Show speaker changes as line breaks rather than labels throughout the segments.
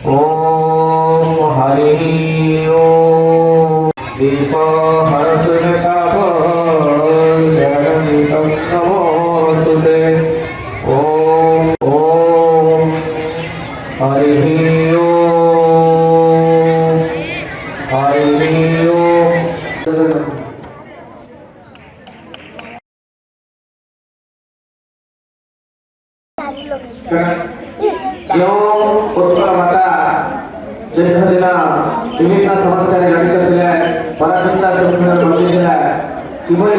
ओम हरि ओम दीप हरसुरताप जगन्नितं नमोस्तुते। ओम ओम हरि ओम हरि ओम। उत्तर माता दीर्घ दिन विभिन्न समस्या जड़ित थे पराचिंता से किभली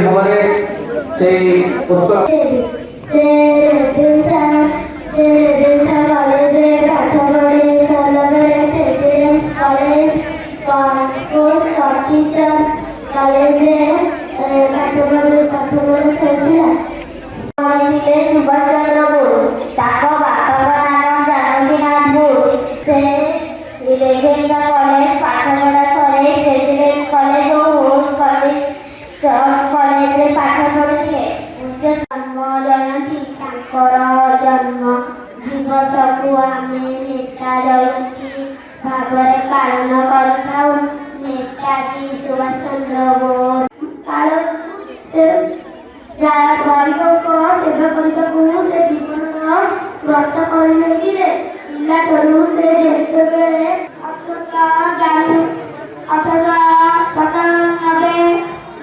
भाव
जन्म दिवस को आम नेता जयंती भाव पालन कर नेताजी सुभाष चंद्र बोस गरीब सेवा करने से जीवन व्रत कर पिलाठू से जितेबाला 1897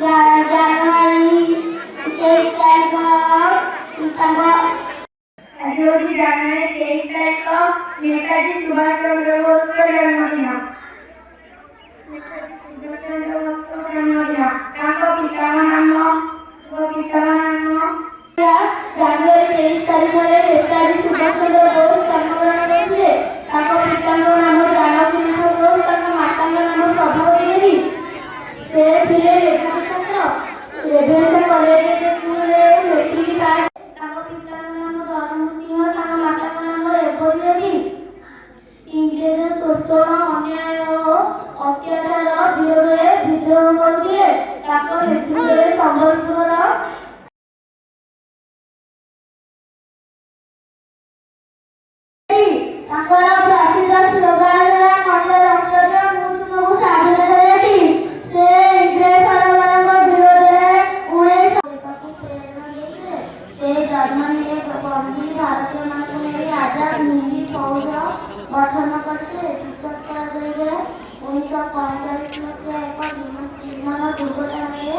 ଜାନୁଆରୀ 23 ତାରିଖ नेताजी सुभाष चंद्र बोस का जन्मदिन। ଜାନୁଆରୀ 23 ତାରିଖରେ ନେତାଜୀ ସୁଭାଷ ଚନ୍ଦ୍ର ବୋସ ଜନ୍ମଗ୍ରହଣ କରିଥିଲେ। ତାଙ୍କ ପିତାଙ୍କ ନାମ ଜାନକୀନାଥ ବୋସ, ତାଙ୍କ ମାତାଙ୍କ ନାମ ପ୍ରଭାବତୀ ଦେବୀ। ସେ ଥିଲେ ରେଭେନ୍ସା ଛାତ୍ର। ରେଭେନ୍ସା କଲେଜ ସ୍କୁଲରେ ମେଟ୍ରିକ ପାସ୍। ତାଙ୍କ ପିତାଙ୍କ ନାମ ଧର୍ମ ସିଂହ, ତାଙ୍କ ମାତାଙ୍କ ନାମ ରେବତୀ ଦେବୀ। ଇଂରେଜ ଶୋଷଣ, ଅନ୍ୟାୟ ଓ ଅତ୍ୟାଚାର ବିରୋଧରେ ବିଦ୍ରୋହ କରୁଥିଲେ। ତାଙ୍କ ନେତୃତ୍ୱରେ ସମ୍ବଲପୁରର ତାଙ୍କର ପ୍ରସିଦ୍ଧ ସ୍ଲୋଗାନ ଥିଲା ମଣିଷ ରକ୍ତ ଦିଅ ମୁଁ ତୁମକୁ ସ୍ୱାଧୀନତା ଦେବି। ସେ ଇଂରେଜ ସରକାରଙ୍କ ବିରୋଧରେ 19 ପ୍ରେରଣା ଦେଇଥିଲେ। ସେ ଜର୍ମାନୀରେ ବନ୍ଦୀ ଭାରତୀୟମାନଙ୍କୁ ନେଇ ଆଜାଦ ହିନ୍ଦୀ ଫୌଜ ଗଠନ କରିଥିଲେ। ବିଶ୍ୱାସ କରାଯାଏ ଯେ 1945 ମସିହା ଏକ ବିମାନ ଦୁର୍ଘଟଣାରେ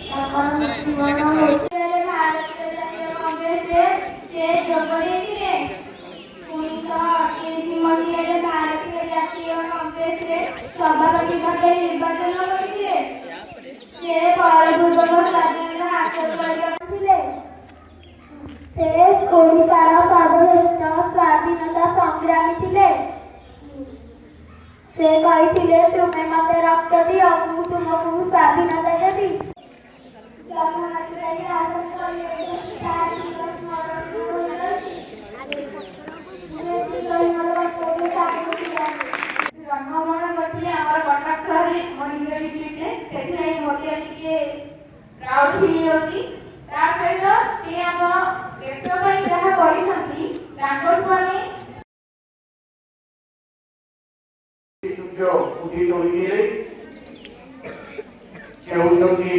ତାଙ୍କର ମୃତ୍ୟୁବରଣ ହୋଇଥିଲା। ଭାରତୀୟ ଜାତୀୟ କଂଗ୍ରେସରେ ସେ ଯୋଗ ଦେଇଥିଲେ। 1928 ମସିହାରେ ଭାରତୀୟ ଜାତୀୟ କଂଗ୍ରେସରେ ସଭାପତି ଭାବେ ନିର୍ବାଚନ କରିଥିଲେ। ସେ ବଳପୂର୍ବକ ସ୍ୱାଧୀନତା ହାସଲ କରିବାକୁ ଥିଲେ। ସେ ଓଡ଼ିଶାର ସର୍ବଶ୍ରେଷ୍ଠ ସ୍ୱାଧୀନତା ସଂଗ୍ରାମୀ ଥିଲେ। ସେ କହିଥିଲେ ତୁମେ ମୋତେ ରକ୍ତ ଦିଅ ମୁଁ ତୁମକୁ ସ୍ୱାଧୀନତା ଦେବି। ଜନ୍ମମାତ୍ରାରେ ହାସଲ କରିବାକୁ ତାହା ଜୀବନ ସ୍ମରଣୀୟ ହୋଇରହିଛି।
ଜନ୍ମଗ୍ରହଣ କରିଥିଲେ ଆମର କଟକ ସହରରେ ମଣିଜର ଡିଷ୍ଟ୍ରିକ୍ଟରେ। ସେଥିପାଇଁ ମୋତେ ଟିକେ ପ୍ରାଉଡ୍ ଫିଲ୍ ହେଉଛି। ତା ସହିତ ସେ ଆମ ଦେଶ ପାଇଁ ଯାହା କରିଛନ୍ତି ତାଙ୍କଠୁ ଆମେ
ସୂର୍ଯ୍ୟ ଉଦିତ ହୋଇଥିଲେ। ସେ ହେଉଛନ୍ତି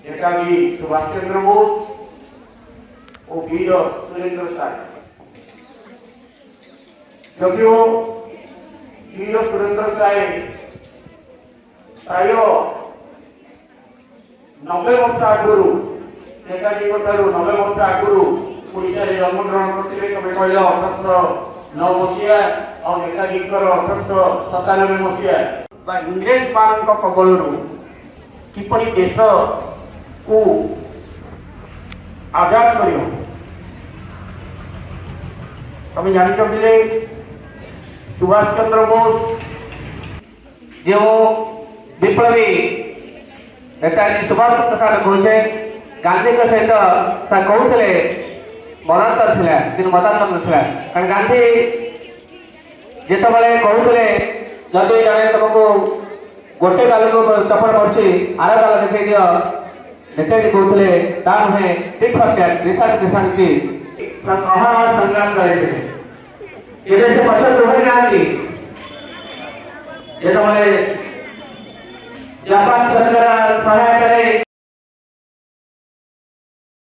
ନେତାଜୀ ସୁଭାଷ ଚନ୍ଦ୍ର ବୋଷ ଓ ବୀର ସୁରେନ୍ଦ୍ର ସାଏ। ଯଦିଓ ବୀର ସୁରେନ୍ଦ୍ର ସାଏ ପ୍ରାୟ 90 ବର୍ଷ ଆଗରୁ ନେତାଜୀଙ୍କ ଠାରୁ 90 ବର୍ଷ ଆଗରୁ ଓଡ଼ିଶାରେ ଜନ୍ମଗ୍ରହଣ କରିଥିଲେ। ତମେ କହିଲ 1809 ମସିହା ଆଉ ନେତାଜୀଙ୍କର 1897 ମସିହା। ବା ଇଂରେଜ ମାନଙ୍କ କବଳରୁ କିପରି ଦେଶକୁ आजाद कर तुम जानी सुभाष चंद्र बोस जो विप्लवी नेताजी सुभाष प्रसाद कहे गांधी सहित कहते मतांतर था कि मतांतर था कारण गांधी जिते कहते जदि जड़े तुमको गोटे गाल को चपड़ पड़ी आर गाल देखा दियो नेताजी कहते नुहे टिट फर टैट रिसर्च संग्राम करते
ଏବେ ସେ ପଛ ରହି ନାହାନ୍ତି ଯେତେବେଳେ ଜାପାନ ସରକାର